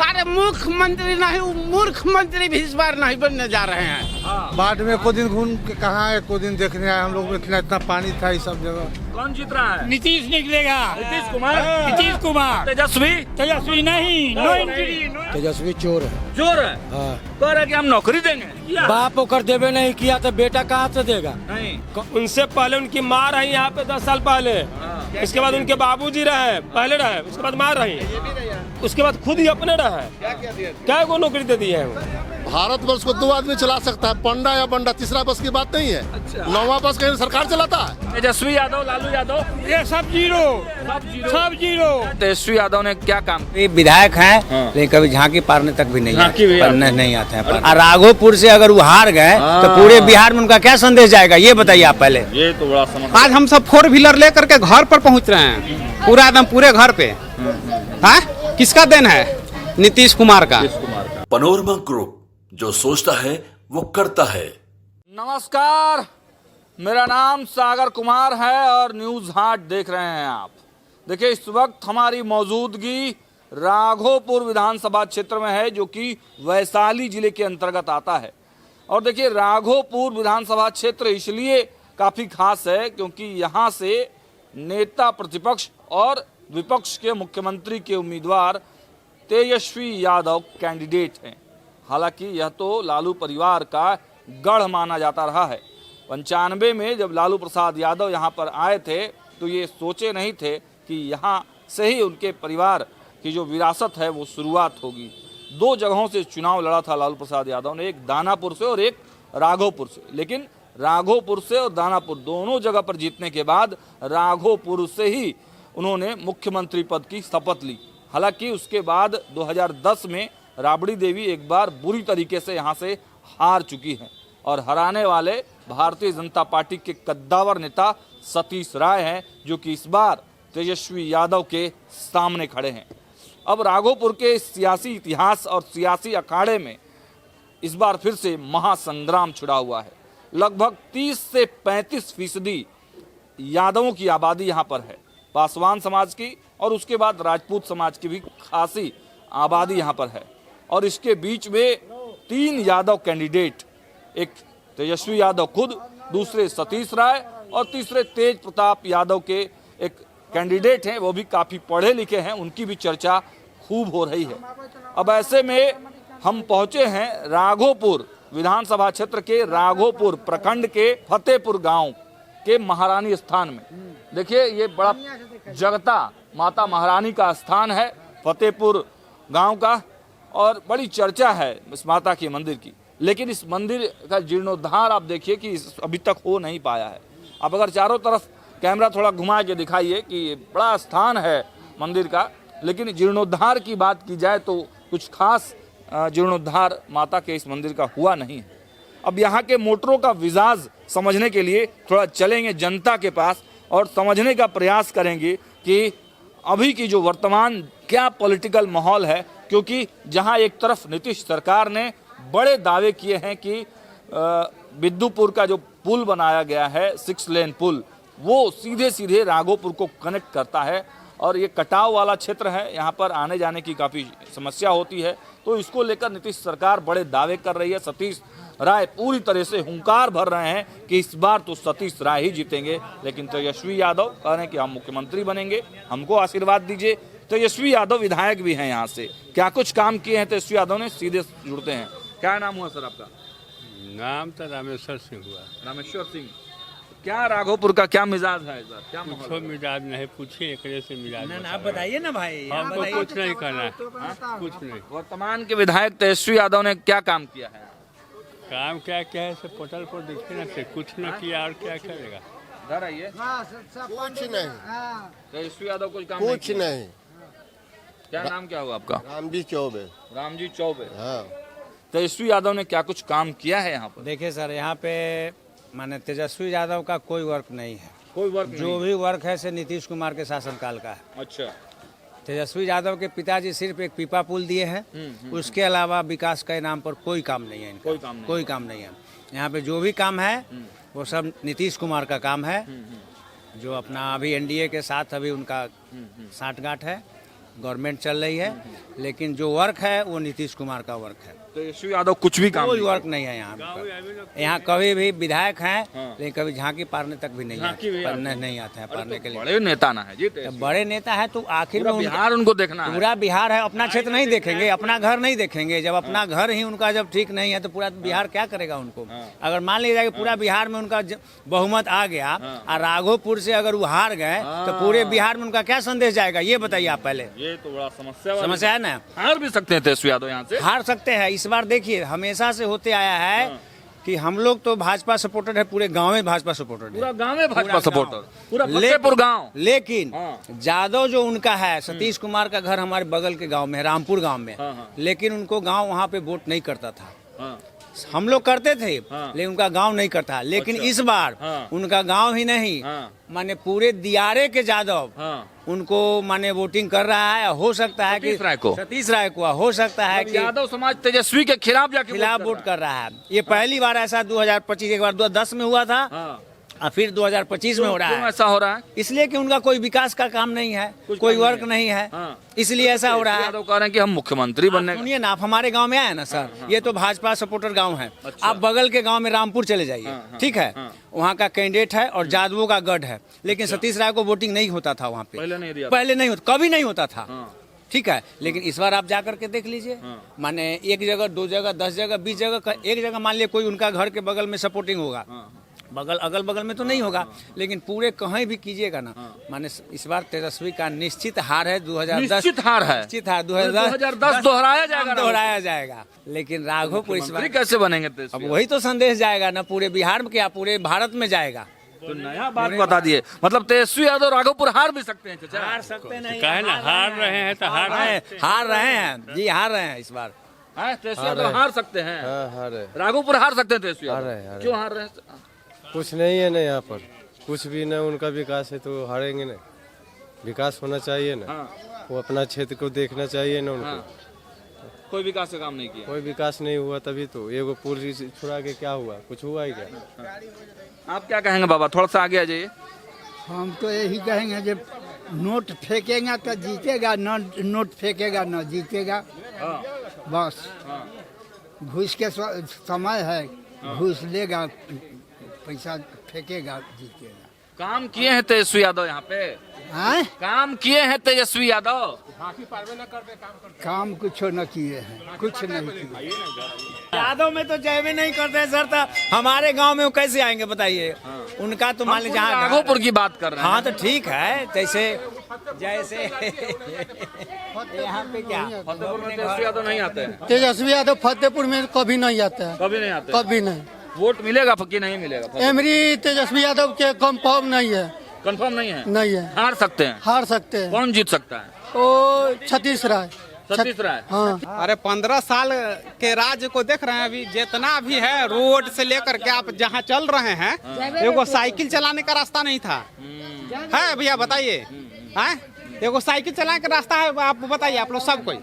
अरे मुख्यमंत्री नहीं, मूर्ख मंत्री भी इस बार नहीं बनने जा रहे हैं। बाढ़ में को दिन घूम के कहाँ है, को दिन देखने आए हम लोग। इतना पानी था इस सब जगह। कौन जीत रहा है? नीतीश निकलेगा। नीतीश कुमार? नीतीश कुमार। तेजस्वी नहीं, तेजस्वी चोर है। चोर है? कह रहे कि हम नौकरी देंगे। बाप होकर देवे नहीं किया तो बेटा कहाँ से देगा? नहीं, उनसे पहले उनकी माँ रही यहाँ पे 10 साल पहले। इसके बाद उनके बाबूजी रहे, पहले रहे, उसके बाद माँ रही, उसके बाद खुद ही अपने रहे। क्या को नौकरी दे दी है? भारत वर्ष को 2 आदमी चला सकता है, पंडा या बंडा। तीसरा बस की बात नहीं है। अच्छा। 9वां बस कहीं सरकार चलाता है। तेजस्वी यादव, लालू यादव, ये सब जीरो। तेजस्वी यादव ने क्या काम? विधायक हैं लेकिन कभी झांकी पारने तक भी नहीं आते हैं। राघोपुर से अगर वो हार गए तो पूरे बिहार में उनका क्या संदेश जाएगा, ये बताइए आप पहले। ये तो बड़ा समस्या। आज हम सब 4 व्हीलर लेकर के घर पर पहुंच रहे हैं, पूरा एकदम पूरे घर पे। हाँ, किसका देन है? नीतीश कुमार का। पनोरमा ग्रुप, जो सोचता है वो करता है। नमस्कार, मेरा नाम सागर कुमार है और न्यूज हाट देख रहे हैं आप। देखिए, इस वक्त हमारी मौजूदगी राघोपुर विधानसभा क्षेत्र में है, जो कि वैशाली जिले के अंतर्गत आता है। और देखिए, राघोपुर विधानसभा क्षेत्र इसलिए काफ़ी खास है क्योंकि यहाँ से नेता प्रतिपक्ष और विपक्ष के मुख्यमंत्री के उम्मीदवार तेजस्वी यादव कैंडिडेट हैं। हालांकि यह तो लालू परिवार का गढ़ माना जाता रहा है। 95 में जब लालू प्रसाद यादव यहाँ पर आए थे तो ये सोचे नहीं थे कि यहाँ से ही उनके परिवार की जो विरासत है वो शुरुआत होगी। 2 जगहों से चुनाव लड़ा था लालू प्रसाद यादव ने, एक दानापुर से और एक राघोपुर से। लेकिन राघोपुर से और दानापुर दोनों जगह पर जीतने के बाद राघोपुर से ही उन्होंने मुख्यमंत्री पद की शपथ ली। हालांकि उसके बाद 2010 में राबड़ी देवी एक बार बुरी तरीके से यहाँ से हार चुकी हैं और हराने वाले भारतीय जनता पार्टी के कद्दावर नेता सतीश राय हैं, जो कि इस बार तेजस्वी यादव के सामने खड़े हैं। अब राघोपुर के सियासी इतिहास और सियासी अखाड़े में इस बार फिर से महासंग्राम छिड़ा हुआ है। लगभग 30 से 35% यादवों की आबादी यहाँ पर है, पासवान समाज की और उसके बाद राजपूत समाज की भी खासी आबादी यहाँ पर है। और इसके बीच में 3 यादव कैंडिडेट, एक तेजस्वी यादव खुद, दूसरे सतीश राय और तीसरे तेज प्रताप यादव के एक कैंडिडेट हैं, वो भी काफ़ी पढ़े लिखे हैं, उनकी भी चर्चा खूब हो रही है। अब ऐसे में हम पहुंचे हैं राघोपुर विधानसभा क्षेत्र के राघोपुर प्रखंड के फतेहपुर गांव के महारानी स्थान में। देखिए, ये बड़ा जगता माता महारानी का स्थान है फतेहपुर गांव का, और बड़ी चर्चा है इस माता के मंदिर की। लेकिन इस मंदिर का जीर्णोद्धार आप देखिए कि अभी तक हो नहीं पाया है। आप अगर चारों तरफ कैमरा थोड़ा घुमा के दिखाइए कि बड़ा स्थान है मंदिर का, लेकिन जीर्णोद्धार की बात की जाए तो कुछ खास जीर्णोद्धार माता के इस मंदिर का हुआ नहीं है। अब यहाँ के मोटरों का मिजाज समझने के लिए थोड़ा चलेंगे जनता के पास और समझने का प्रयास करेंगे कि अभी की जो वर्तमान क्या पॉलिटिकल माहौल है। क्योंकि जहां एक तरफ नीतीश सरकार ने बड़े दावे किए हैं कि बिद्दुपुर का जो पुल बनाया गया है 6 लेन पुल, वो सीधे सीधे राघोपुर को कनेक्ट करता है और ये कटाव वाला क्षेत्र है, यहाँ पर आने जाने की काफ़ी समस्या होती है। तो इसको लेकर नीतीश सरकार बड़े दावे कर रही है। सतीश राय पूरी तरह से हुंकार भर रहे हैं कि इस बार तो सतीश राय ही जीतेंगे। लेकिन तेजस्वी यादव कह रहे हैं कि हम मुख्यमंत्री बनेंगे, हमको आशीर्वाद दीजिए। तेजस्वी यादव विधायक भी हैं यहाँ से, क्या कुछ काम किए हैं तेजस्वी यादव ने, सीधे जुड़ते हैं। क्या नाम हुआ सर आपका? नाम तो रामेश्वर सिंह हुआ। रामेश्वर सिंह, क्या राघोपुर का क्या मिजाज है सर? क्या कुछ मिजाज नहीं, पूछिए एक से मिजाज। आप बताइए ना भाई। हमको कुछ नहीं करना है, कुछ नहीं। वर्तमान के विधायक तेजस्वी यादव ने क्या काम किया है? काम क्या क्या है, पोर्टल पर देखे ना, कुछ न किया और क्या करेगा। इधर आइए। कुछ नहीं, तेजस्वी यादव कुछ काम कुछ नहीं। क्या नाम क्या हुआ आपका? रामजी चौबे। रामजी चौबे। हाँ। तेजस्वी यादव ने क्या कुछ काम किया है यहाँ पर? देखिए सर, यहाँ पे माने तेजस्वी यादव का कोई वर्क नहीं है। कोई वर्क जो भी वर्क है से नीतीश कुमार के शासनकाल का है। अच्छा। तेजस्वी यादव के पिताजी सिर्फ एक पीपा पुल दिए हैं, उसके अलावा विकास के नाम पर कोई काम नहीं है इनका। कोई काम नहीं है। यहाँ पे जो भी काम है वो सब नीतीश कुमार का काम है, जो अपना अभी एनडीए के साथ अभी उनका साठगांठ है। गवर्नमेंट चल रही है, लेकिन जो वर्क है वो नीतीश कुमार का वर्क है। तेजस्वी यादव कुछ भी काम कोई नहीं वर्क नहीं है यहाँ पर। यहाँ कभी भी विधायक हैं, लेकिन कभी झांकी पारने तक भी नहीं नहीं आता है पारने के लिए। बड़े नेता ना है जी, बड़े नेता है तो आखिर में बिहार उनको देखना है। पूरा बिहार है, अपना क्षेत्र नहीं देखेंगे, अपना घर नहीं देखेंगे। जब अपना घर ही उनका जब ठीक नहीं है तो पूरा बिहार क्या करेगा उनको। अगर मान लीजिए कि पूरा बिहार में उनका बहुमत आ गया और राघोपुर से अगर वो हार गए तो पूरे बिहार में उनका क्या संदेश जाएगा, ये बताइए आप पहले। ये तो बड़ा समस्या है ना। हार भी सकते हैं तेजस्वी यादव यहाँ से, हार सकते हैं। इस बार देखिए हमेशा से होते आया है कि हम लोग तो भाजपा सपोर्टर है, पूरे गांव में भाजपा सपोर्टर है, पूरा गांव में भाजपा सपोर्टर, पूरा ले- फतेहपुर गांव। लेकिन जादव जो उनका है, सतीश कुमार का घर हमारे बगल के गांव में है, रामपुर गांव में। लेकिन उनको गांव वहां पे वोट नहीं करता था। हम लोग करते थे, लेकिन उनका गांव नहीं करता। लेकिन इस बार उनका गांव ही नहीं, माने पूरे दियारे के जादव उनको माने वोटिंग कर रहा है। हो सकता है कि सतीश राय को हो सकता है कि यादव समाज तेजस्वी के खिलाफ जाके खिलाफ वोट कर रहा है। ये पहली बार ऐसा 2025, एक बार 2010 में हुआ था और फिर 2025 में हो रहा है। ऐसा हो रहा है इसलिए कि उनका कोई विकास का काम नहीं है, कोई वर्क नहीं है, इसलिए ऐसा हो रहा है। यादव कह रहे हैं कि हम मुख्यमंत्री बनने। सुनिए ना, आप हमारे गांव में आए ना सर, ये तो भाजपा सपोर्टर गांव है। आप बगल के गांव में रामपुर चले जाइए, ठीक है, वहाँ का कैंडिडेट है और जादवों का गढ़ है। लेकिन सतीश राय को वोटिंग नहीं होता था वहाँ पे, पहले नहीं होता, कभी नहीं होता था, ठीक है। लेकिन इस बार आप जा करके देख लीजिए, माने एक जगह, 2 जगह, 10 जगह, 20 जगह, एक जगह मान लिया कोई उनका घर के बगल में सपोर्टिंग होगा, अगल बगल में तो नहीं होगा, लेकिन पूरे कहीं भी कीजिएगा ना, माने इस बार तेजस्वी का निश्चित हार है। 2010 निश्चित हार है, निश्चित हार 2010 दोहराया जाएगा। लेकिन राघोपुर इस बार कैसे बनेंगे तेजस्वी? अब वही तो संदेश जाएगा ना, पूरे बिहार में क्या पूरे भारत में जाएगा। तो नया बात बता दिए, मतलब तेजस्वी यादव राघोपुर हार भी सकते हैं। हार सकते नहीं, कहे ना हार रहे हैं तो हार रहे हैं जी, हार रहे हैं इस बार। तेजस्वी यादव हार सकते हैं, राघोपुर हार सकते हैं तेजस्वी यादव। क्यों हार रहे हैं? कुछ नहीं है ना यहाँ पर, कुछ भी ना उनका विकास है तो हारेंगे ना। विकास होना चाहिए ना, वो अपना क्षेत्र को देखना चाहिए ना उनको। कोई विकास का काम नहीं किया, कोई विकास नहीं हुआ, तभी तो एगो पुल छुड़ा के क्या हुआ, कुछ हुआ ही क्या। आप क्या कहेंगे बाबा, थोड़ा सा आगे आ जाइए। हम तो यही कहेंगे जब नोट फेंकेगा तो जीतेगा, नोट फेंकेगा न जीतेगा। बस घूस के समय है, घूस लेगा, पैसा फेंकेगा, जीतेगा। काम किए हैं तेजस्वी यादव यहाँ पे, काम किए हैं तेजस्वी यादव। काम कुछ न किए हैं, कुछ नहीं किए। यादव में तो जय भी नहीं करते सर, तो हमारे गांव में वो कैसे आएंगे बताइए। उनका तो मान लीजिए जहाँ राघोपुर की बात कर रहे हैं। हाँ तो ठीक है, जैसे यहाँ पे क्या फतेहपुर में तेजस्वी यादव नहीं आते हैं। तेजस्वी यादव फतेहपुर में कभी नहीं आता है, कभी नहीं आते, कभी नहीं। वोट मिलेगा कि नहीं मिलेगा? एमरी तेजस्वी यादव के कंफर्म नहीं है, कंफर्म नहीं है, नहीं है। हार सकते हैं, हार सकते हैं। कौन जीत सकता है? ओ सतीश राय। सतीश राय। हाँ। अरे 15 साल के राज्य को देख रहे हैं, अभी जितना भी है रोड से लेकर के आप जहाँ चल रहे हैं, एगो साइकिल चलाने का रास्ता नहीं था। है भैया बताइए, एगो साइकिल चलाने का रास्ता है, आप बताइए, आप लोग सब कोई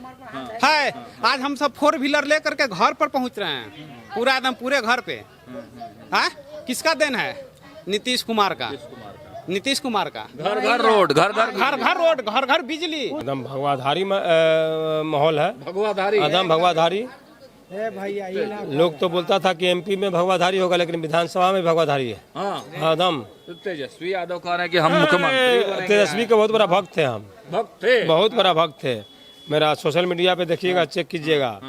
है। आज हम सब 4 व्हीलर लेकर के घर पर पहुँच रहे हैं, पूरा एकदम पूरे घर पे। किसका देन है? नीतीश कुमार का, नीतीश कुमार का। घर घर रोड, घर रोड, घर घर बिजली। एकदम भगवाधारी माहौल है, भगवाधारी, एकदम भगवाधारी। लोग तो बोलता था कि एमपी में भगवाधारी होगा, लेकिन विधानसभा में भगवाधारी है एकदम। तेजस्वी यादव कह रहे हैं कि हम मुख्यमंत्री। तेजस्वी के बहुत बड़ा भक्त थे हम, भक्त थे, बहुत बड़ा भक्त थे। मेरा सोशल मीडिया पे देखिएगा, चेक कीजिएगा,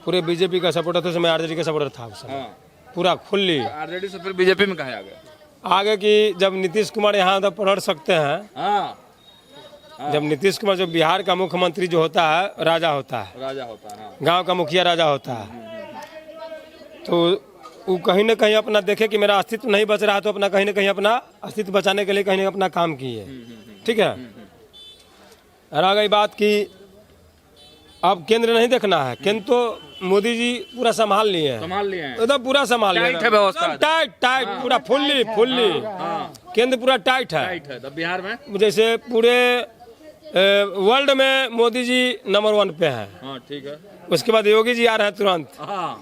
पूरे बीजेपी का सपोर्टर था, मैं आरजेडी का सपोर्टर था उस समय, पूरा फुल्ली। आरजेडी से फिर बीजेपी में कहा गया आगे की जब नीतीश कुमार यहाँ तक पढ़ सकते हैं। जब नीतीश कुमार जो बिहार का मुख्यमंत्री जो होता है, राजा होता है, गांव का मुखिया राजा होता है, तो वो कहीं न कहीं अपना देखे कि मेरा अस्तित्व नहीं बच रहा है, तो अपना कहीं न कहीं अपना अस्तित्व बचाने के लिए कहीं न अपना काम किए, ठीक है। और आ गई बात की अब केंद्र नहीं देखना है, केंद्र तो मोदी जी पूरा संभाल लिए हैं, एकदम पूरा संभाल लिए, टाइट पूरा फुल्ली केंद्र पूरा टाइट है। तो बिहार में जैसे पूरे वर्ल्ड में मोदी जी नंबर 1 पे हैं, ठीक है। उसके बाद योगी जी आ रहे हैं तुरंत,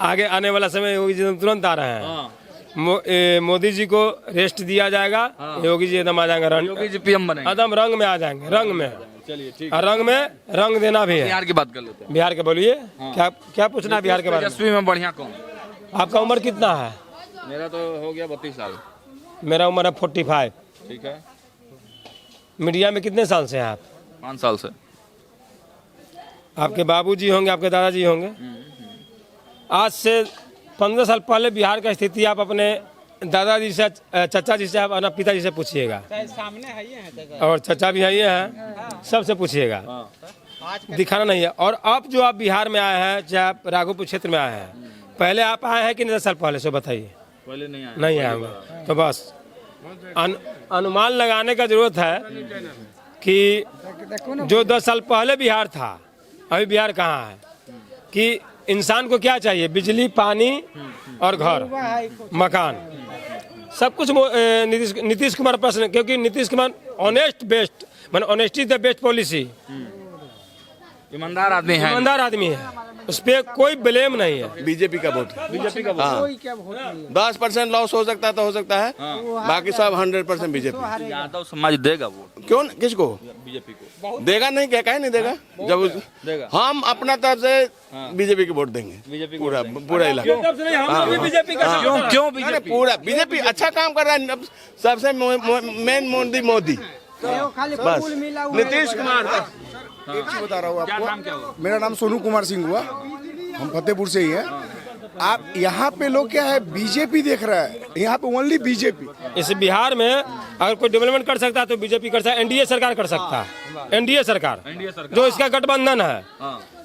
आगे आने वाला समय योगी जी तुरंत आ रहे हैं। मोदी जी को रेस्ट दिया जाएगा, योगी जी एकदम आ जाएंगे, योगी जी पीएम बनेंगे, एकदम रंग में आ जाएंगे, रंग में। चलिए ठीक और रंग में रंग देना भी है। बिहार की बात कर लेते हैं। बिहार के बोलिए, क्या क्या पूछना है बिहार के बारे में? तेजस्वी में बढ़िया कौन? आपका उम्र कितना है? मेरा तो हो गया 32 साल। मेरा उम्र है 45। ठीक है। मीडिया में कितने साल से हैं आप? 5 साल से। आपके बाबूजी होंगे, आपके दादाजी होंगे। आज से 15 साल पहले बिहार का स्थिति आप अपने दादाजी से, चचा जी से, आप अपना पिताजी से पूछिएगा, सामने है ये है और चचा भी है सबसे पूछिएगा, दिखाना नहीं है। और अब जो आप बिहार में आए हैं, चाहे आप राघोपुर क्षेत्र में आए हैं, पहले आप आए हैं कि 10 साल पहले से बताइए? पहले नहीं आया। नहीं आए होंगे, तो बस अनुमान लगाने का जरूरत है कि जो 10 साल पहले बिहार था, अभी बिहार कहाँ है, कि इंसान को क्या चाहिए? बिजली, पानी और घर, मकान, सब कुछ नीतीश कुमार प्रश्न, क्योंकि नीतीश कुमार ऑनेस्ट बेस्ट, मैंने ऑनेस्टी द बेस्ट पॉलिसी, ईमानदार आदमी है। ईमानदार आदमी है, उस पर कोई ब्लेम नहीं है। बीजेपी का वोट। बीजेपी का वोट। 10% लॉस हो सकता है तो हो सकता है, बाकी सब 100% बीजेपी। यादव समाज देगा वोट। क्यों? किसको? बीजेपी को देगा नहीं, क्या कहे नहीं देगा? जब देगा। हम अपना तरफ से बीजेपी को वोट देंगे। बीजेपी पूरा पूरा इलाका क्यों बीजेपी? पूरा बीजेपी अच्छा काम कर रहा है। अब सबसे मेन मोदी बस, नीतीश कुमार। एक चीज बता रहा हूँ क्या नाम क्या आपको, हुआ? मेरा नाम सोनू कुमार सिंह हुआ, हम फतेहपुर से ही हैं। आप यहाँ पे लोग क्या है, बीजेपी देख रहा है, यहाँ पे ओनली बीजेपी। इस बिहार में अगर कोई डेवलपमेंट कर सकता है तो बीजेपी कर सकता है, एनडीए सरकार कर सकता है। एनडीए सरकार जो इसका गठबंधन है,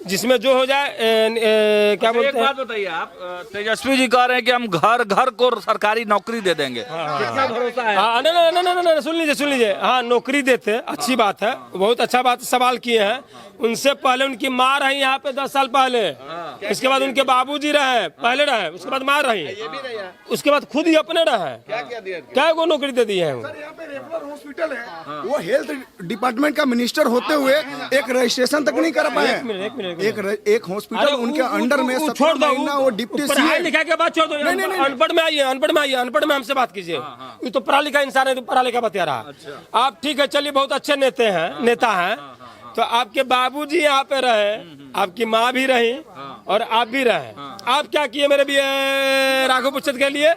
जिसमें जो हो जाए क्या बोलते हैं। एक बात बताइए, आप तेजस्वी जी कह रहे हैं कि हम घर घर को सरकारी नौकरी दे देंगे, कितना भरोसा है? हाँ, नहीं, सुन लीजिए। हाँ, नौकरी देते, अच्छी बात है, बहुत अच्छा बात सवाल किए हैं। उनसे पहले उनकी माँ रही यहाँ पे 10 साल पहले, उसके बाद उनके बाबूजी रहे, पहले रहे, उसके बाद माँ रही, उसके बाद खुद ही अपने रहे। क्या को नौकरी दे दी है? यहाँ पे रेफरल हॉस्पिटल है, वो हेल्थ डिपार्टमेंट का मिनिस्टर होते हुए एक रजिस्ट्रेशन तक नहीं कर पाए। एक हॉस्पिटल उनके अंडर में छोड़ दो, वो डिप्टी पढ़ाई लिखा के बाद छोड़ दो। अनपढ़ में आइए, अनपढ़ में हमसे बात कीजिए। ये तो पढ़ा लिखा इंसान है, तो पढ़ा लिखा बता रहा। आप ठीक है, चलिए, बहुत अच्छे नेता हैं। तो आपके बाबूजी यहाँ पे रहे, आपकी माँ भी रही और आप भी रहे। आप क्या किए मेरे भी राघोपुर क्षेत्र के लिए?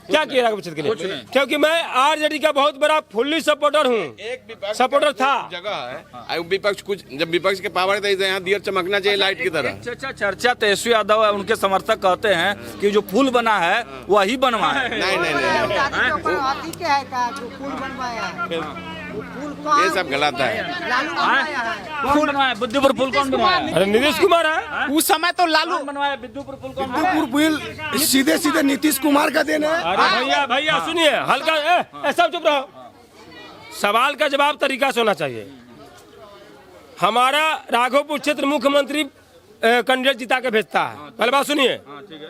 क्या किया राघोपुर क्षेत्र के लिए? क्योंकि मैं आरजेडी का बहुत बड़ा फुल्ली सपोर्टर हूँ, सपोर्टर था। जगह है विपक्ष, कुछ जब विपक्ष के पावर थे, यहाँ दियर चमकना चाहिए लाइट की तरह। चर्चा तेजस्वी यादव है, उनके समर्थक कहते हैं कि जो पुल बना है वही बनवा है। नहीं, ये सब गलत है। पुल बनवाया, बुद्धिपुर पुल कौन बनवाया? अरे नीतीश कुमार है। उस समय तो लालू बनवाया, बिद्दुपुर पुल कौन? बिद्दुपुर पुल सीधे सीधे नीतीश कुमार का देना है। अरे भैया सुनिए, हल्का सब चुप रहो। सवाल का जवाब तरीका से होना चाहिए। हमारा राघोपुर क्षेत्र मुख्यमंत्री कैंडिडेट जिता के भेजता है। पहले बात सुनिए,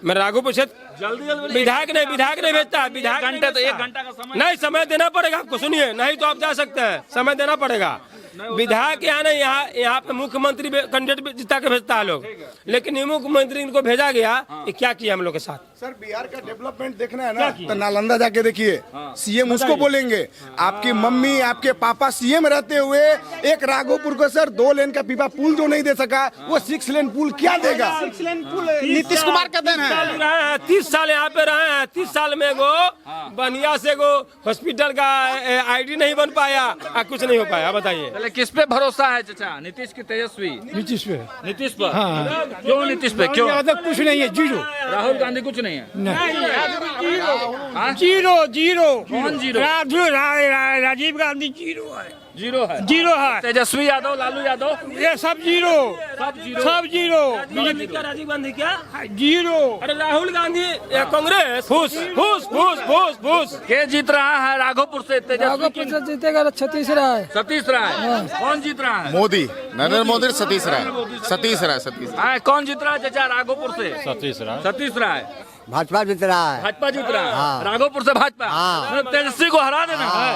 मैं राघोपुर क्षेत्र जल्दी विधायक नहीं भेजता है। विधायक घंटे तो 1 घंटा का समय नहीं, समय देना पड़ेगा आपको। सुनिए, नहीं तो आप जा सकते हैं, समय देना पड़ेगा। विधायक यहाँ नहीं, यहाँ पे मुख्यमंत्री कैंडिडेट जिता के भेजता है लोग, लेकिन ये मुख्यमंत्री इनको भेजा गया, ये क्या किया हम लोग के साथ? सर, बिहार का डेवलपमेंट देखना है ना, तो नालंदा जाके देखिए, सीएम उसको बोलेंगे। आपकी मम्मी, आपके पापा सीएम रहते हुए एक राघोपुर को सर 2 लेन का पीपा पुल जो नहीं दे सका, वो 6 लेन पुल क्या देगा? 6 लेन पुल नीतीश कुमार का देन है। 30 साल यहाँ पे रहे हैं, 30 साल में गो बढ़िया से गो हॉस्पिटल का आईडी नहीं बन पाया, कुछ नहीं हो पाया। बताइए किस पे भरोसा है चाचा? नीतीश की तेजस्वी? नीतीश पे। नीतीश पर? क्यों नीतीश पे? क्यों? कुछ नहीं है, जीरो। राहुल गांधी कुछ नहीं है? जीरो। कौन जीरो? राजीव गांधी जीरो है। जीरो है? जीरो है। तेजस्वी यादव, लालू यादव, ये सब जीरो। सब जीरो। बीजेपी का राजीव गांधी क्या जीरो। अरे राहुल गांधी कांग्रेस फूस फूस फूस फूस फूस। के जीत रहा है राघोपुर से? तेजस्वी जीतेगा तो 36 रहा है। सतीश राय। कौन जीत रहा है? मोदी, नरेंद्र मोदी, सतीश राय। कौन जीत रहा है चाचा राघोपुर से? सतीश राय। भाजपा जीत रहा है। भाजपा जीत रहा है राघोपुर से। भाजपा तेजस्वी को हरा देना है,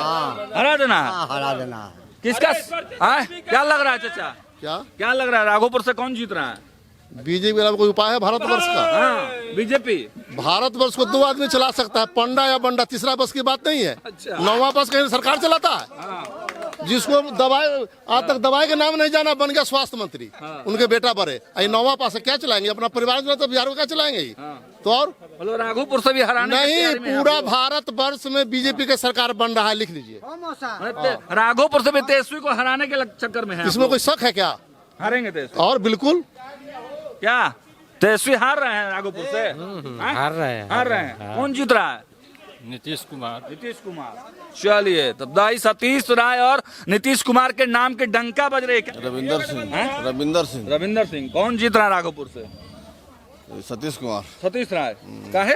हरा देना है। हरा देना है। किसका क्या लग रहा है चाचा? क्या लग रहा है राघोपुर से कौन जीत रहा है? बीजेपी का कोई उपाय है भारतवर्ष का? बीजेपी भारतवर्ष को 2 आदमी चला सकता है, पंडा या बंडा, तीसरा बस की बात नहीं है। 9वां बस कहीं सरकार चलाता है? जिसको दवाई आज तक दवाई का नाम नहीं जाना बन गया स्वास्थ्य मंत्री। उनके बेटा बड़े नौवा पास क्या चलाएंगे अपना परिवार तो बिहार में क्या चलाएंगे ही? तो और मतलब राघोपुर से भी हराने नहीं, पूरा भारत वर्ष में बीजेपी की सरकार बन रहा है, लिख लीजिए। राघोपुर से भी तेजस्वी को हराने के चक्कर में है। इसमें कोई शक है क्या? हारेंगे तेजस्वी और बिल्कुल। क्या तेजस्वी हार रहे हैं राघोपुर से? हार रहे हैं। कौन जीत रहा है? नीतीश कुमार। नीतीश कुमार। चलिए तब दाई सतीश राय और नीतीश कुमार के नाम के डंका बज रहे। रविंदर सिंह। रविंदर सिंह। कौन जीत रहा है राघोपुर से? सतीश कुमार। सतीश राय का है?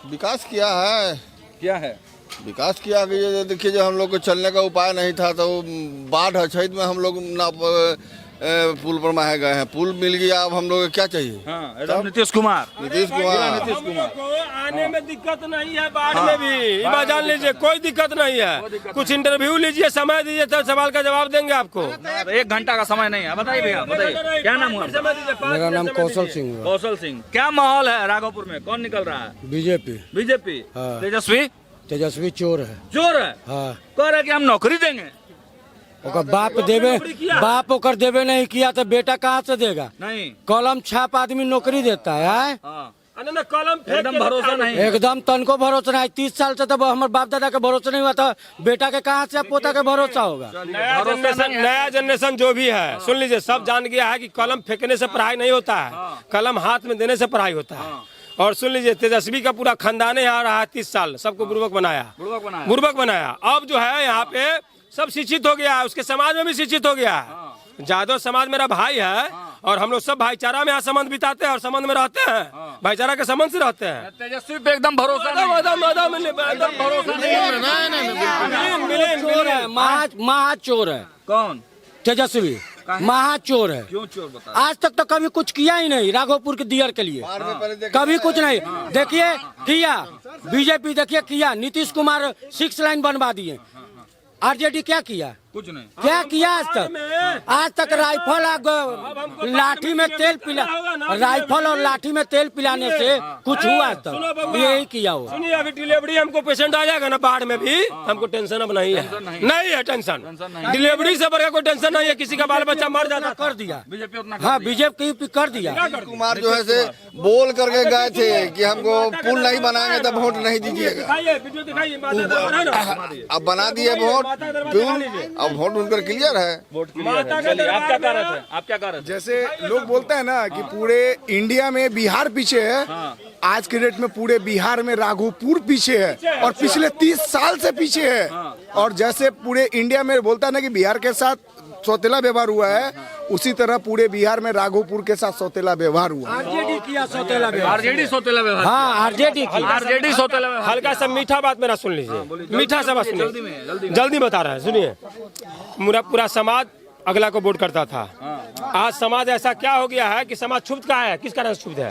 विकास किया है। क्या है विकास किया कि ये देखिए, जो हम लोग को चलने का उपाय नहीं था तो बाढ़ छठ में हम लोग ना पुल पर माहे गए हैं, पुल मिल गया, अब हम लोग को क्या चाहिए? हाँ, नीतीश कुमार। नीतीश कुमार। आने में दिक्कत नहीं है, बाढ़ में भी जान लीजिए कोई दिक्कत नहीं है। कुछ इंटरव्यू लीजिए, समय दीजिए तो सवाल का जवाब देंगे आपको। 1 घंटा का समय नहीं है। बताइए भैया, बताइए क्या नाम हुआ? मेरा नाम कौशल सिंह। कौशल सिंह। क्या माहौल है राघोपुर में? कौन निकल रहा है? बीजेपी। बीजेपी। तेजस्वी? तेजस्वी चोर है। चोर है? हाँ। कह रहे कि हम नौकरी देंगे। ओकर बाप ओकर देवे नहीं किया तो बेटा कहाँ से देगा? नहीं। कलम छाप आदमी नौकरी देता है। कलम एकदम भरोसा नहीं। एकदम तनको भरोसा नहीं। 30 साल से तो हमारे बाप दादा के भरोसा नहीं हुआ था, बेटा के कहाँ से पोता के भरोसा होगा? नया जनरेशन जो भी है सुन लीजिए, सब जान गया है कि कलम फेंकने से पढ़ाई नहीं होता है, कलम हाथ में देने से पढ़ाई होता है। और सुन लीजिए, तेजस्वी का पूरा खानदान यहाँ रहा 30 साल, सबको बुर्बक बनाया। अब जो है यहाँ पे सब शिक्षित हो गया है, उसके समाज में भी शिक्षित हो गया है। जादव समाज मेरा भाई है और हम लोग सब भाईचारा में यहाँ संबंध बिताते हैं और संबंध में रहते हैं, भाईचारा के संबंध से रहते हैं। तेजस्वी पे एकदम भरोसा नहीं। महाचोर है। कौन? तेजस्वी महाचोर है। क्यों चोर बता? आज तक तो कभी कुछ किया ही नहीं राघोपुर के दियर के लिए, कभी कुछ नहीं। देखिए किया बीजेपी, देखिए किया नीतीश कुमार 6 लाइन बनवा दिए। आरजेडी क्या किया? कुछ नहीं। क्या किया आज तक राइफल लाठी में तेल पिला, राइफल और लाठी में तेल पिलाने से कुछ हुआ आज तक? यही किया हुआ। सुनिए, अभी डिलीवरी हमको पेशेंट आ जाएगा ना बाढ़ में भी, हमको टेंशन अब नहीं है। नहीं है टेंशन, डिलीवरी से बढ़कर कोई टेंशन नहीं है। किसी का बाल बच्चा मर जाता कर दिया बीजेपी। हाँ, बीजेपी कर दिया। कुमार जो है से बोल करके गए थे कि हमको पुल नहीं बनाएंगे तो वोट नहीं दीजिएगा। अब बना दिए वोट, अब वोट उनका क्लियर है। वोट क्लियर है। चलिए, आप क्या कह रहे थे? आप क्या कह रहे थे? जैसे लोग बोलते हैं ना कि पूरे इंडिया में बिहार पीछे है, आज के डेट में पूरे बिहार में राघोपुर पीछे है और पिछले 30 साल से पीछे है। और जैसे पूरे इंडिया में बोलता है ना कि बिहार के साथ सौतेला व्यवहार हुआ है, उसी तरह पूरे बिहार में राघोपुर के साथ सौतेला व्यवहार हुआ। आरजेडी किया सौतेला व्यवहार। आरजेडी सौतेला व्यवहार। हाँ, आरजेडी सौतेला व्यवहार। हल्का सा मीठा बात मेरा सुन लीजिए, मीठा सा बात सुनिए, जल्दी बता रहे हैं। सुनिए, पूरा समाज अगला को वोट करता था। आज समाज ऐसा क्या हो गया है कि समाज क्षुब्ध का है। किस कारण क्षुब्ध है?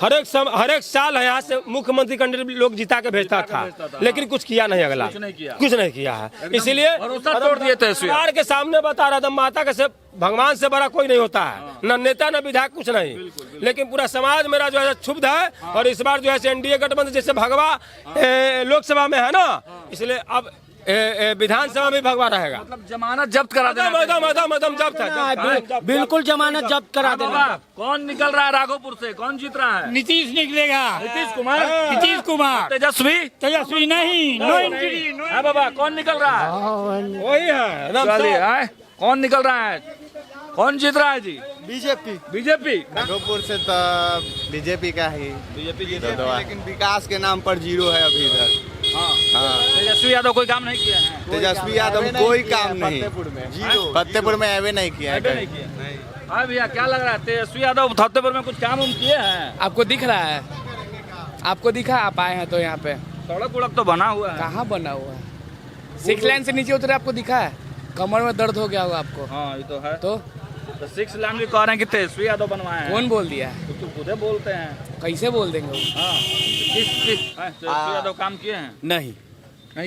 हर एक साल यहाँ से मुख्यमंत्री कैंडिडेट लोग जिता के भेजता था, लेकिन कुछ किया नहीं, अगला कुछ नहीं किया है। इसीलिए तोड़ दिए थे। सरकार के सामने बता रहा था, माता के से भगवान से बड़ा कोई नहीं होता है, न नेता न विधायक, कुछ नहीं। लेकिन पूरा समाज मेरा जो है क्षुब्ध है। और इस बार जो है एनडीए गठबंधन जैसे भगवा लोकसभा में है ना, इसलिए अब विधानसभा में भगवा रहेगा। मतलब जमानत जब्त करा देना। जब्त है, बिल्कुल जमानत जब्त करा देना। कौन निकल रहा है राघोपुर से? कौन जीत रहा है? नीतीश निकलेगा। नीतीश कुमार। नीतीश कुमार। तेजस्वी नहीं। बाबा कौन निकल रहा है? वही है। चलिए, कौन निकल रहा है? कौन जीत रहा है जी? बीजेपी। राघोपुर से तो बीजेपी का ही बीजेपी जीत रहा है, लेकिन विकास के नाम पर जीरो है अभी इधर। हाँ। तेजस्वी यादव कोई काम नहीं किया है? तेजस्वी यादव कोई काम नहीं, फतेहपुर में एवे नहीं किया है। हाँ भैया, क्या लग रहा है? तेजस्वी यादव फतेहपुर में कुछ काम किए हैं? आपको दिख रहा है? आपको दिखा? आप आए हैं तो यहाँ पे सड़क उड़क तो बना हुआ है। कहाँ बना हुआ है? 6 लाइन से नीचे उतरे, आपको दिखा है? कमर में दर्द हो गया होगा आपको। हाँ, ये तो है। तो 6 लाइन भी कह रहे हैं कि तेजस्वी यादव बनवाए हैं। कौन बोल दिया है? तो खुद बोलते हैं। कैसे बोल देंगे वो? हाँ, तेजस्वी यादव काम किए हैं? नहीं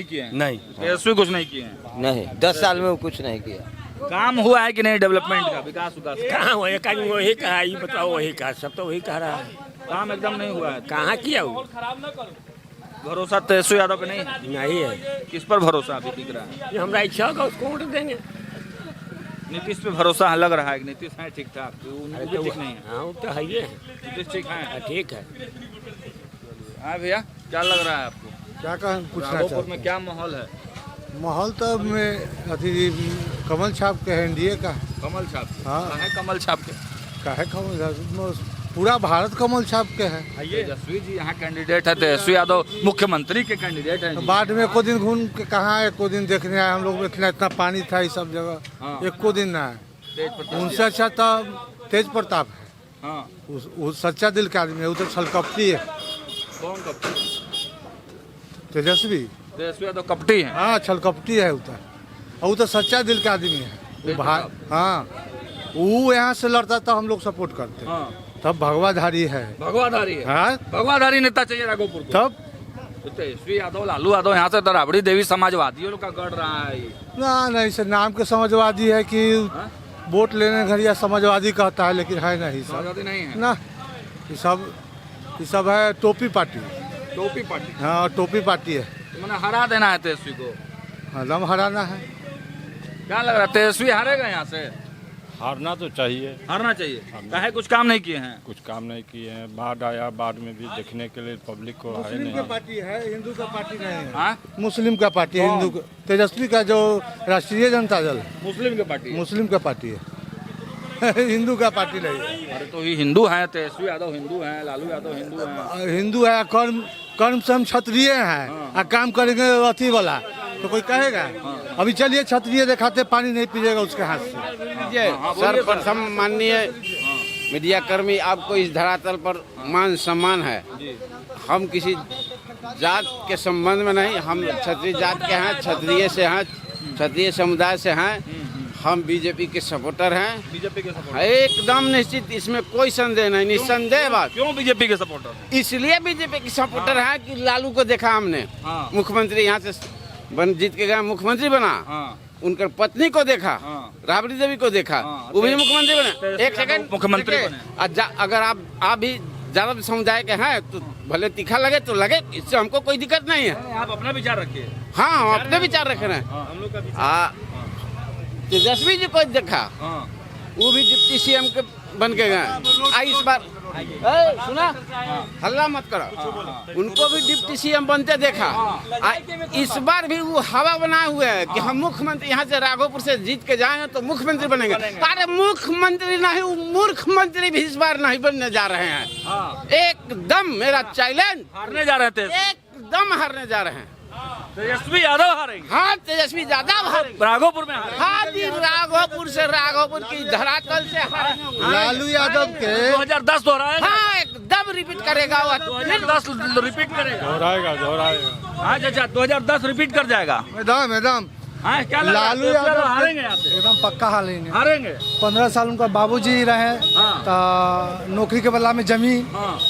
किए हैं। नहीं, तेजस्वी कुछ नहीं किए हैं। नहीं, 10 साल में वो कुछ नहीं किया। काम हुआ है कि नहीं डेवलपमेंट का, विकास? कहाँ वही कहा, ये बताओ, वही कहा, सब तो वही कह रहा है। काम एकदम नहीं हुआ है। कहाँ किया वो? भरोसा तेजस्वी यादव पे नहीं है। किस पर भरोसा अभी दिख रहा है? ये हमारा इच्छा होगा उसको वोट देंगे। नीतीश पे भरोसा लग रहा है कि नीतीश है ठीक ठाक, ठीक नहीं है? हाँ वो तो है ये, नीतीश ठीक है। ठीक है। हाँ भैया, क्या लग रहा है आपको? क्या पूछना राघोपुर में क्या माहौल है? माहौल तो में अथी कमल छाप के है, एनडीए का। कमल छाप? हाँ। है कमल छाप के? काहे कमल, पूरा भारत कमल छाप के है। तेजस्वी जी यहाँ कैंडिडेट है, तेजस्वी यादव मुख्यमंत्री के कैंडिडेट हैं। बाद में एको दिन घूम के कहाँ एको दिन देखने आए हम लोग, इतना पानी था इस सब जगह, एको दिन ना है। उनसे अच्छा तो तेज प्रताप है। हाँ। वो सच्चा दिल का आदमी है, वो तो छलकपटी है। कौन कपटी? तेजस्वी यादव कपटी है? हाँ छलकपटी है वो तो सच्चा दिल का आदमी है। हाँ वो यहाँ से लड़ता तो हम लोग सपोर्ट करते। तब भगवाधारी है। भगवाधारी है? हाँ भगवाधारी नेता चाहिए राघोपुर को। तब तो तेजस्वी यादव, लालू यादव यहाँ से तो राबड़ी देवी समाजवादियों का गढ़ रहा है। ना इसे नाम के समाजवादी है कि वोट लेने घड़िया समाजवादी कहता है, लेकिन है नहीं समाजवादी नहीं है ना। ये सब है टोपी पार्टी। टोपी पार्टी? हाँ टोपी पार्टी है। मैंने हरा देना है तेजस्वी को? दम हराना है। क्या लग रहा है, तेजस्वी हारेगा यहाँ से? हारना तो चाहिए। हारना चाहिए? काहे कुछ काम नहीं किए हैं? कुछ काम नहीं किए हैं। बाढ़ आया, बाढ़ में भी देखने के लिए पब्लिक को आए मुस्लिम नहीं। का पार्टी है, हिंदू का पार्टी नहीं है। हाँ? मुस्लिम का पार्टी है, हिंदू का। तेजस्वी का जो राष्ट्रीय जनता दल मुस्लिम की पार्टी? मुस्लिम का पार्टी है। हिंदू का पार्टी नहीं है। अरे तो ये हिंदू हैं, तेजस्वी यादव हिंदू हैं, लालू यादव हिंदू हैं। हिंदू है, कर्म से हम क्षत्रिय हैं, काम करेंगे अथी वाला तो कोई कहेगा? अभी चलिए क्षत्रिय दिखाते, पानी नहीं पीजिएगा उसके हाथ से। सर्वप्रथम माननीय मीडिया कर्मी, आपको इस धरातल पर मान सम्मान है। हम किसी जात के संबंध में नहीं, हम क्षत्रिय जात के हैं, क्षत्रिय से हैं, क्षत्रिय समुदाय से हैं। हम बीजेपी के सपोर्टर हैं। बीजेपी के सपोर्टर? एकदम निश्चित, इसमें कोई संदेह नहीं, निस्संदेह बात। क्यों बीजेपी के सपोर्टर? इसलिए बीजेपी के सपोर्टर है कि लालू को देखा हमने, मुख्यमंत्री यहाँ से जीत के गया, मुख्यमंत्री बना। उनकर पत्नी को देखा, राबड़ी देवी को देखा, वो भी मुख्यमंत्री बने। एक सेकंड, मुख्यमंत्री बने। अगर आप भी यादव समुदाय के हैं तो भले तीखा लगे तो लगे, इससे हमको कोई दिक्कत नहीं है। आप अपना विचार रखिए। हाँ हम अपने विचार रख रहे हैं। हम लोग का विचार। तेजस्वी जी को देखा, वो भी डिप्टी सीएम के बन के गए। इस बार सुना, हल्ला मत करो, उनको भी डिप्टी सीएम बनते देखा। इस बार भी वो हवा बनाए हुए है कि हम मुख्यमंत्री यहाँ से राघोपुर से जीत के जाएंगे तो मुख्यमंत्री बनेंगे। अरे मुख्यमंत्री नहीं, मूर्खमंत्री भी इस बार नहीं बनने जा रहे हैं। एकदम मेरा चैलेंज, हारने जा रहे थे, एकदम हारने जा रहे हैं। तेजस्वी यादव हारेंगे? हाँ तेजस्वी यादव हारेंगे। राघोपुर में हारेंगे? हाँ जी, राघोपुर से, राघोपुर की धरातल से हारेंगे। लालू यादव के 2010 दोहराएगा? हाँ एकदम रिपीट करेगा। 2010 रिपीट करेगा? दोहराएगा। हाँ चाचा, 2010 रिपीट कर जाएगा? मैडम हाँ, क्या लग रहा है? लालू यादव हारेंगे यहाँ से? एकदम पक्का हारेंगे। हारेंगे? 15 साल उनका बाबूजी रहे, तो नौकरी के बदला में जमीन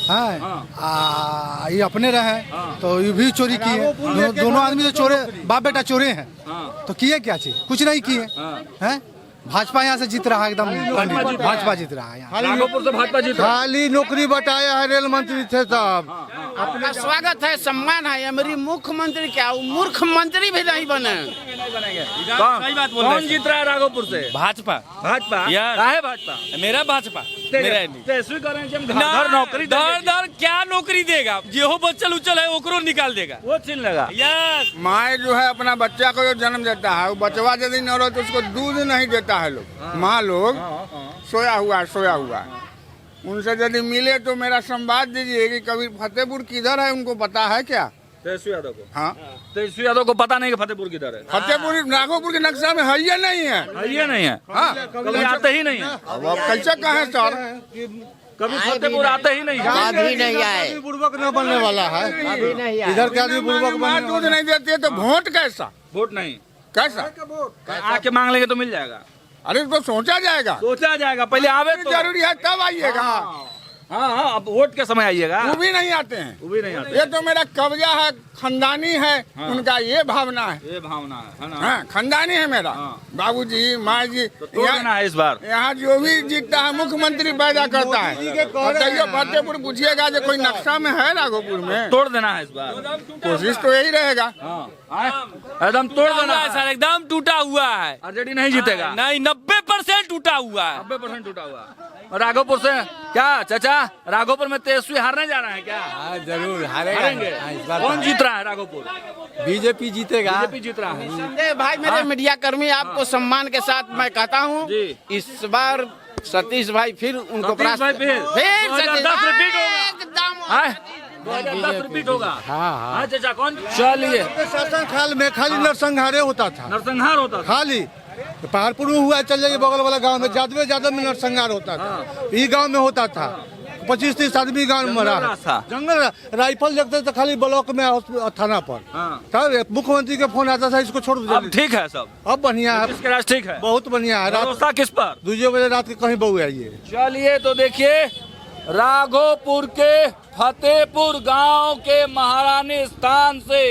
है, ये अपने रहे तो ये भी चोरी किए। दोनों आदमी तो चोरे, बाप बेटा चोरे हैं। तो किए क्या चीज? कुछ नहीं किए हैं। भाजपा यहाँ से जीत रहा है, एकदम भाजपा जीत रहा है यहाँ। राघोपुर से भाजपा जीत रहा है। खाली नौकरी बटाया है, रेल मंत्री थे तब। आपका स्वागत है, सम्मान है। ये मेरी मुख्यमंत्री क्या, वो मूर्ख मंत्री भी नहीं बने। कौन जीत रहा है राघोपुर से? भाजपा। भाजपा? काहे भाजपा? मेरा भाजपा। तेजस्वी करें कि हम घर नौकरी दर क्या नौकरी देगा? जेहो बच्चल उच्चल है ओकरो निकाल देगा, वो छीन लेगा। यस। माँ जो है अपना बच्चा को जो जन्म देता है, वो बचवा यदि न रहो तो उसको दूध नहीं देता है लोग। माँ लोग सोया हुआ उनसे यदि मिले तो मेरा संवाद दीजिए कि कभी फतेहपुर किधर है, उनको पता है क्या? तेजस्वी यादव को? हाँ तेजस्वी यादव को पता नहीं कि फतेहपुर किधर है? फतेहपुर राघोपुर के नक्शा में है या नहीं है? ये नहीं है। हाँ कभी आते ही नहीं है। अब कैसे कहें सर, कभी फतेहपुर आते ही नहीं है। अभी नहीं आए, बुर्बक न बनने वाला है। अभी नहीं आए। इधर के आदमी बुर्बक दूध नहीं देते तो वोट कैसा? वोट नहीं कैसा? आके मांग लेंगे तो मिल जाएगा? अरे तो सोचा जाएगा, पहले आवे तो जरूरी है तब आइएगा। हाँ, अब वोट के समय आइएगा। वो भी नहीं आते हैं, वो भी नहीं आते। ये तो मेरा कब्जा है खानदानी है, उनका ये भावना है। ये भावना है ना? हाँ, खानदानी है मेरा। बाबूजी, माँ जी, तो तोड़ देना है इस बार। यहाँ जो भी जीतता है मुख्यमंत्री पैदा करता है। बताइए फतेहपुर पूछिएगा जो कोई नक्शा में है राघोपुर में? तोड़ देना है इस बार। कोशिश तो यही रहेगा। एकदम तोड़ देना है सर, एकदम टूटा हुआ है। आरजेडी नहीं जीतेगा? नहीं, 90% टूटा हुआ है। 90% टूटा हुआ। और राघोपुर से क्या चाचा, राघोपुर में तेजस्वी हारने जा रहे हैं क्या? जरूर हारेंगे। कौन जीत रहा है राघोपुर? बीजेपी जीतेगा। बीजेपी जीत रहा है। भाई मेरे मीडिया कर्मी, आपको सम्मान के साथ मैं कहता हूँ, इस बार सतीश भाई फिर उनको फिर 2010 रिपीट होगा। 2010 रिपीट होगा। हाँ चाचा, कौन? चलिए, शासन काल में खाली नरसंहारे होता था, नरसंहार होता था खाली पहाड़पुर में हुआ, चल जाइए बगल वाला गांव में ज्यादा में नरसंहार होता था। ये गांव में होता था, 25-30 आदमी गांव में मरा था। जंगल राइफल लगते थे खाली ब्लॉक में थाना पर। तब मुख्यमंत्री के फोन आता था, इसको छोड़ दो। अब ठीक है सब, अब बढ़िया है, इसके राज ठीक है, बहुत बढ़िया है। भरोसा किस पर? 2 बजे रात के कहीं बहू आइए। चलिए तो देखिए, राघोपुर के फतेहपुर गांव के महारानी स्थान से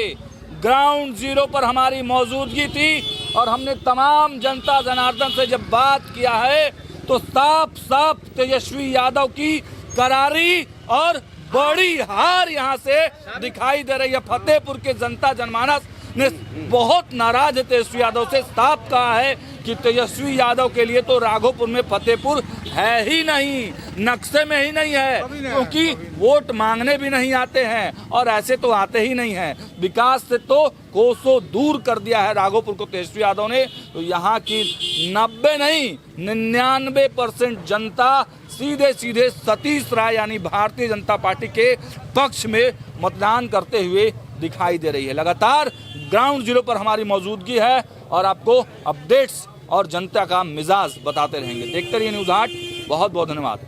ग्राउंड जीरो पर हमारी मौजूदगी थी और हमने तमाम जनता जनार्दन से जब बात किया है तो साफ साफ तेजस्वी यादव की करारी और बड़ी हार यहां से दिखाई दे रही है। फतेहपुर के जनता जनमानस ने बहुत नाराज है तेजस्वी यादव से। साफ कहा है कि तेजस्वी यादव के लिए तो राघोपुर में फतेहपुर है ही नहीं, नक्शे में ही नहीं है, क्योंकि वोट मांगने भी नहीं आते हैं और ऐसे तो आते ही नहीं हैं। विकास से तो कोसों दूर कर दिया है राघोपुर को तेजस्वी यादव ने। तो यहाँ की 90 नहीं 99% जनता सीधे सीधे सतीश राय यानी भारतीय जनता पार्टी के पक्ष में मतदान करते हुए दिखाई दे रही है। लगातार ग्राउंड जीरो पर हमारी मौजूदगी है और आपको अपडेट्स और जनता का मिजाज बताते रहेंगे। देखते रहिए न्यूज़ 8। बहुत बहुत धन्यवाद।